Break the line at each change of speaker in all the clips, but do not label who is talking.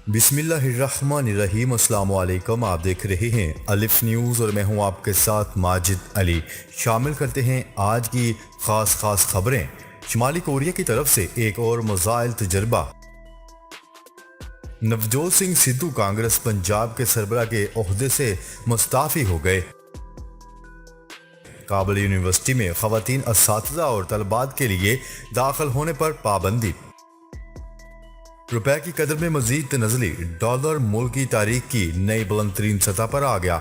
बिस्मिल्लाहिर्रहमानिर्रहीम। अस्सलाम वालेकुम। आप देख रहे हैं अलिफ न्यूज़ और मैं हूं आपके साथ माजिद अली। शामिल करते हैं आज की खास खबरें। शुमाली कोरिया की तरफ से एक और मिसाइल तजर्बा। नवजोत सिंह सिद्धू कांग्रेस पंजाब के सरबराह के ओहदे से मुस्ताफी हो गए। काबुल यूनिवर्सिटी में खवातीन असातिज़ा और तलबात के लिए दाखिल होने पर पाबंदी। रुपए की कदर में मजीद तनज़ली, डॉलर मुल्क की तारीख की नई बुलंद तरीन सतह पर आ गया।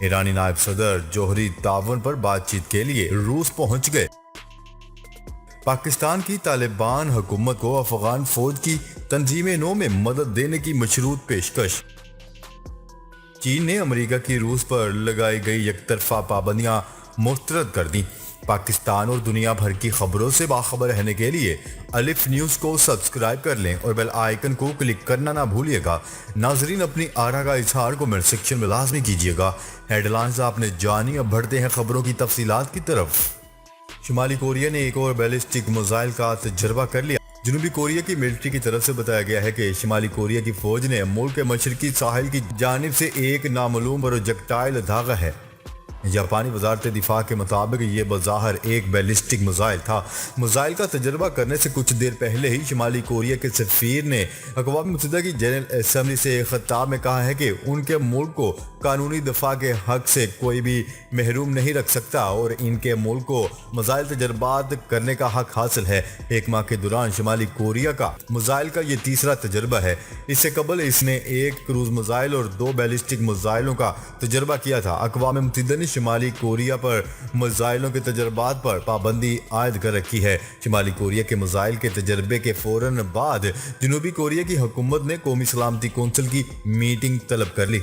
ईरानी नायब सदर जोहरी तावन पर बातचीत के लिए रूस पहुंच गए। पाकिस्तान की तालिबान हुकूमत को अफगान फौज की तंजीम नौ में मदद देने की मशरूत पेशकश। चीन ने अमेरिका की रूस पर लगाई गई एकतरफा पाबंदियां मुस्तरद कर दी। पाकिस्तान और दुनिया भर की खबरों से बाखबर रहने के लिए अलिफ न्यूज़ को सब्सक्राइब कर लें और बेल आइकन को क्लिक करना ना भूलिएगा। नाजरीन, अपनी आरा का इजहार कमेंट सेक्शन में लाजमी कीजिएगा। हेडलाइंस आपने जानी, अब बढ़ते हैं खबरों की तफसीलात की तरफ। शुमाली कोरिया ने एक और बैलिस्टिक मिसाइल का तजर्बा कर लिया। जनूबी कोरिया की मिलिट्री की तरफ से बताया गया है कि शुमाली कोरिया की फौज ने मुल्क के मशरकी साहिल की जानिब से एक नामालूम प्रोजेक्टाइल दागा है। जापानी वजारत दिफा के मुताबिक ये बज़ाहिर एक बैलिस्टिक मिसाइल था। मिसाइल का तजर्बा करने से कुछ देर पहले ही शुमाली कोरिया के सफीर ने अक़वाम मुत्तहिदा की जनरल असम्बली से एक खिताब में कहा है कि उनके मुल्क को कानूनी दफा के हक से कोई भी महरूम नहीं रख सकता और इनके मुल्क को मिसाइल तजर्बात करने का हक हासिल है। एक माह के दौरान शुमाली कोरिया का मिसाइल का ये तीसरा तजर्बा है। इससे कबल इसने एक क्रूज मिसाइल और 2 बैलिस्टिक मिसाइलों का तजर्बा किया था। अक़वाम मुत्तहिदा ने शुमाली कोरिया पर मिसाइलों के तजर्बात पर पाबंदी आयद कर रखी है। शुमाली कोरिया के मिसाइल के तजर्बे के फौरन बाद जनूबी कोरिया की हुकूमत ने कौमी सलामती कौंसिल की मीटिंग तलब कर ली।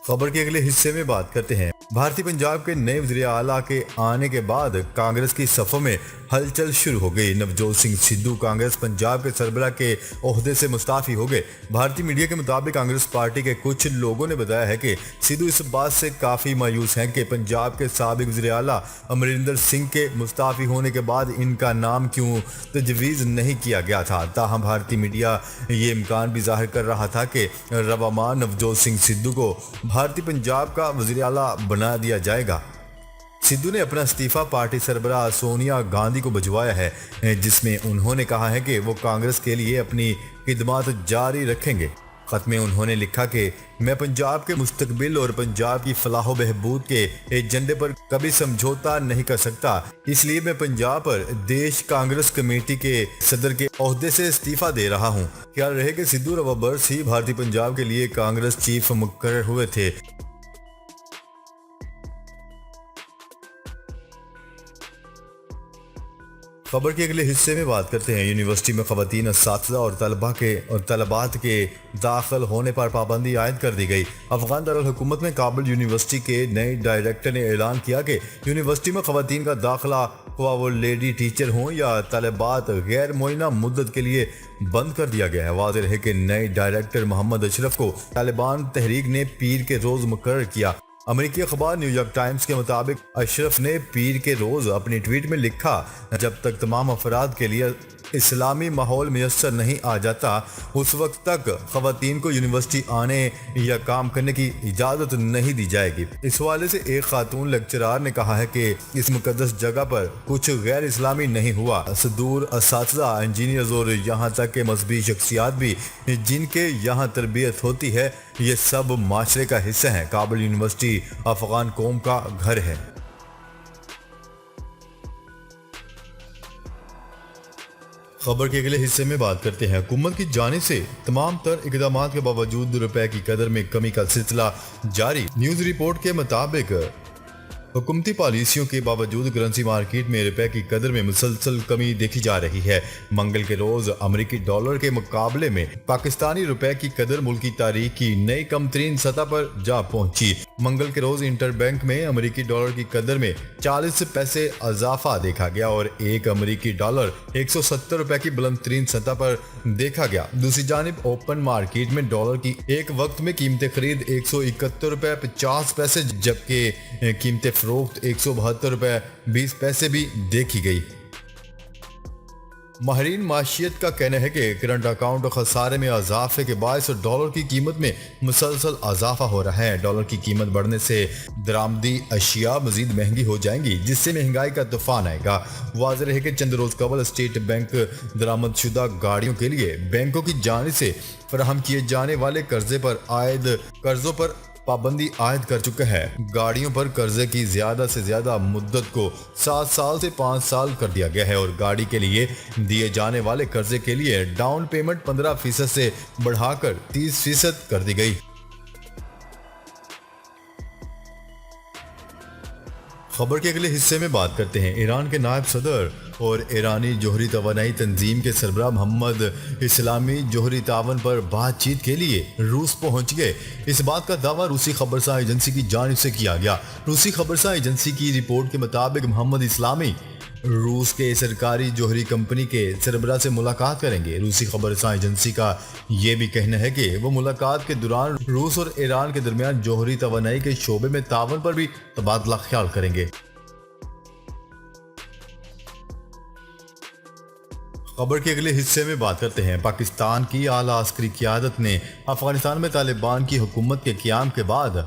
खबर के अगले हिस्से में बात करते हैं। भारतीय पंजाब के नए वज़ीर आला के आने के बाद कांग्रेस की सफ़ों में हलचल शुरू हो गई। नवजोत सिंह सिद्धू कांग्रेस पंजाब के सरबराह के ओहदे से मुस्ताफी हो गए। भारतीय मीडिया के मुताबिक कांग्रेस पार्टी के कुछ लोगों ने बताया है कि सिद्धू इस बात से काफ़ी मायूस हैं कि पंजाब के साबिक वज़ीर आला अमरिंदर सिंह के मुस्ताफी होने के बाद इनका नाम क्यों तजवीज़ नहीं किया गया था। ताहम भारतीय मीडिया ये इम्कान भी जाहिर कर रहा था कि रवामा नवजोत सिंह सिद्धू को भारतीय पंजाब का वज़ीर आला बना दिया जाएगा। सिद्धू ने अपना इस्तीफा पार्टी सरबराह सोनिया गांधी को भिजवाया है, जिसमें उन्होंने कहा है कि वो कांग्रेस के लिए अपनी खिदमत जारी रखेंगे। खत में उन्होंने लिखा कि मैं पंजाब के मुस्तकबिल और पंजाब की फलाह बहबूद के एजेंडे पर कभी समझौता नहीं कर सकता, इसलिए मैं पंजाब पर देश कांग्रेस कमेटी के सदर के ओहदे से इस्तीफा दे रहा हूं। ख्याल रहे कि सिद्धू रवाबर्स ही भारतीय पंजाब के लिए कांग्रेस चीफ मुकर्रर हुए थे। खबर के अगले हिस्से में बात करते हैं। यूनिवर्सिटी में खवातीन असातिज़ा और तलबात के दाखिल होने पर पाबंदी आयद कर दी गई। अफगान दारुल हुकूमत में काबुल यूनिवर्सिटी के नए डायरेक्टर ने ऐलान किया कि यूनिवर्सिटी में खवातीन का दाखिला, ख्वाह वो लेडी टीचर हों या तलबात, गैर मुअय्यना मुद्दत के लिए बंद कर दिया गया है। वाज़ेह है कि नए डायरेक्टर मोहम्मद अशरफ को तालिबान तहरीक ने पीर के रोज़ मुकर्रर किया। अमेरिकी अखबार न्यूयॉर्क टाइम्स के मुताबिक अशरफ ने पीर के रोज अपनी ट्वीट में लिखा, जब तक तमाम अफराद के लिए इस्लामी माहौल मैसर नहीं आ जाता उस वक्त तक खवातीन को यूनिवर्सिटी आने या काम करने की इजाज़त नहीं दी जाएगी। इस हवाले से एक खातून लेक्चरार ने कहा है कि इस मुकद्दस जगह पर कुछ गैर इस्लामी नहीं हुआ। सदूर असातिज़ा, इंजीनियर्स और यहाँ तक के मजहबी शख्सियात भी जिनके यहाँ तरबियत होती है, ये सब माशरे का हिस्सा हैं। काबुल यूनिवर्सिटी अफगान कौम का घर है। खबर के अगले हिस्से में बात करते हैं। हुकूमत की जानिब से तमाम तर इकदाम के बावजूद रुपए की कदर में कमी का सिलसिला जारी। न्यूज़ रिपोर्ट के मुताबिक हुकूमती पॉलिसियों के बावजूद करेंसी मार्केट में रुपए की कदर में मुसलसल कमी देखी जा रही है। मंगल के रोज अमेरिकी डॉलर के मुकाबले में पाकिस्तानी रुपए की कदर मुल्क की तारीख की नई कम तरीन सतह पर जा पहुंची। मंगल के रोज इंटरबैंक में अमेरिकी डॉलर की कदर में 40 पैसे इजाफा देखा गया और एक अमेरिकी डॉलर 170 रुपए की बुलंद तरीन सतह पर देखा गया। दूसरी जानिब ओपन मार्केट में डॉलर की एक वक्त में कीमत खरीद 171 रुपए 50 पैसे जबकि कीमत फरोख्त 172 रुपए 20 पैसे भी देखी गई। माहिरीन माशियत का कहना है कि करंट अकाउंट खसारे में इजाफे के बायस डॉलर की कीमत में मुसलसल इजाफा हो रहा है। डॉलर की कीमत बढ़ने से दरामदी अशिया मजीद महंगी हो जाएंगी, जिससे महंगाई का तूफान आएगा। वाज़ेह रहे कि चंद रोज कबल स्टेट बैंक दरामदशुदा गाड़ियों के लिए बैंकों की जानिब से फराहम किए जाने वाले कर्जों पर पाबंदी आयद कर चुका है। गाड़ियों पर कर्जे की ज्यादा से ज्यादा मुद्दत को 7 साल से 5 साल कर दिया गया है और गाड़ी के लिए दिए जाने वाले कर्जे के लिए डाउन पेमेंट 15% से बढ़ाकर 30% कर दी गई। खबर के अगले हिस्से में बात करते हैं ईरान के नायब सदर और ईरानी जोहरी तवानाई तंजीम के सरबराह मोहम्मद इस्लामी जोहरी तावन पर बातचीत के लिए रूस पहुंच गए। इस बात का दावा रूसी खबरसां एजेंसी की जानिब से किया गया। रूसी खबरसां एजेंसी की रिपोर्ट के मुताबिक मोहम्मद इस्लामी रूस के सरकारी जोहरी कंपनी के सरबराह से मुलाकात करेंगे। रूसी खबरसां एजेंसी का यह भी कहना है कि वो मुलाकात के दौरान रूस और ईरान के दरमियान जोहरी तवानाई के शोबे में तावन पर भी तबादला ख्याल करेंगे। खबर के अगले हिस्से में बात करते हैं पाकिस्तान की आला अस्करी क़यादत ने अफगानिस्तान में तालिबान की हुकूमत के क़याम के बाद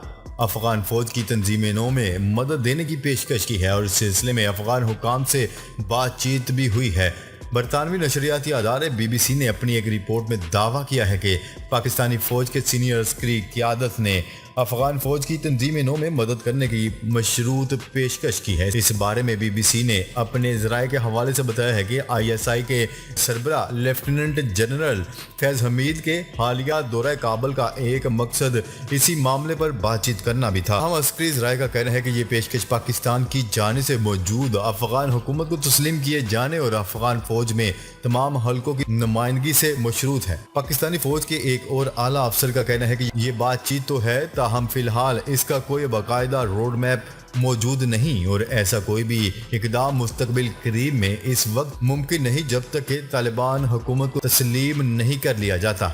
अफगान फौज की तंजीम नौ में मदद देने की पेशकश की है और इस सिलसिले में अफगान हुकाम से बातचीत भी हुई है। बरतानवी नशरियाती अदारे BBC ने अपनी एक रिपोर्ट में दावा किया है कि पाकिस्तानी फौज के सीनियर अस्करी क़यादत ने अफगान फौज की तंजीम नौ में मदद करने की मशरूत पेशकश की है। इस बारे में BBC ने अपने ज़राए के हवाले से बताया है कि ISI के सरबराह लेफ्टिनेंट जनरल फैज़ हमीद के हालिया दौरा काबुल का एक मकसद इसी मामले पर बातचीत करना भी था। हम अस्करी ज़राए का कहना है कि ये पेशकश पाकिस्तान की जानिब से मौजूद अफगान हुकूमत को तस्लीम किए जाने और अफगान फौज में तमाम हलकों की नुमाइंदगी से मशरूत है। पाकिस्तानी फौज के एक और आला अफसर का कहना है कि ये बातचीत तो है, ताहम फिलहाल इसका कोई बाकायदा रोड मैप मौजूद नहीं और ऐसा कोई भी इकदाम मुस्तकबिल करीब में इस वक्त मुमकिन नहीं जब तक कि तालिबान हुकूमत को तस्लीम नहीं कर लिया जाता।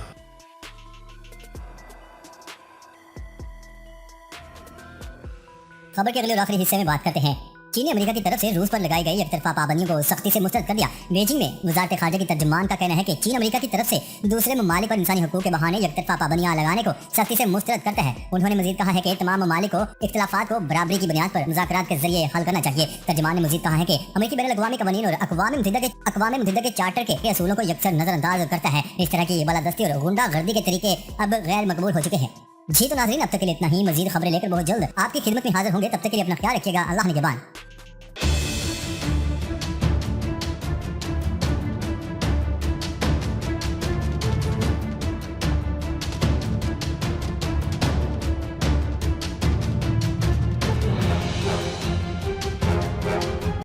खबर के अगले और आखिरी हिस्से में बात करते हैं चीन ने अमेरिका की तरफ से रूस पर लगाई गई एकतरफा पाबंदियों को सख्ती से मुस्तरद कर दिया। बीजिंग में वजारत खारजा की तर्जुमान का कहना है कि चीन अमेरिका की तरफ से दूसरे ममालिक पर इंसानी हकूक के बहाने एकतरफा पाबंदियां लगाने को सख्ती से मुस्तरद करता है। उन्होंने मजीद कहा है कि तमाम ममालिक को इख्तिलाफात को बराबरी की बुनियाद पर मुज़ाकरात के जरिए हल करना चाहिए। तर्जुमान ने मजीद कहा है कि अमेरिकी बैनुल अक़वामी कवानीन और अक़वाम मुत्तहिदा के चार्टर के असूलों को यकसर नजरअंदाज करता है। इस तरह की बालादस्ती और गुंडागर्दी के तरीके अब गैर मकबूल हो चुके हैं। जी तो नाज़रीन, अब तक के लिए इतना ही। मजीद खबरें लेकर बहुत जल्द आपकी खिदमत में हाजिर होंगे। तब तक के लिए अपना ख्याल रखिएगा। अल्लाह निगहबान।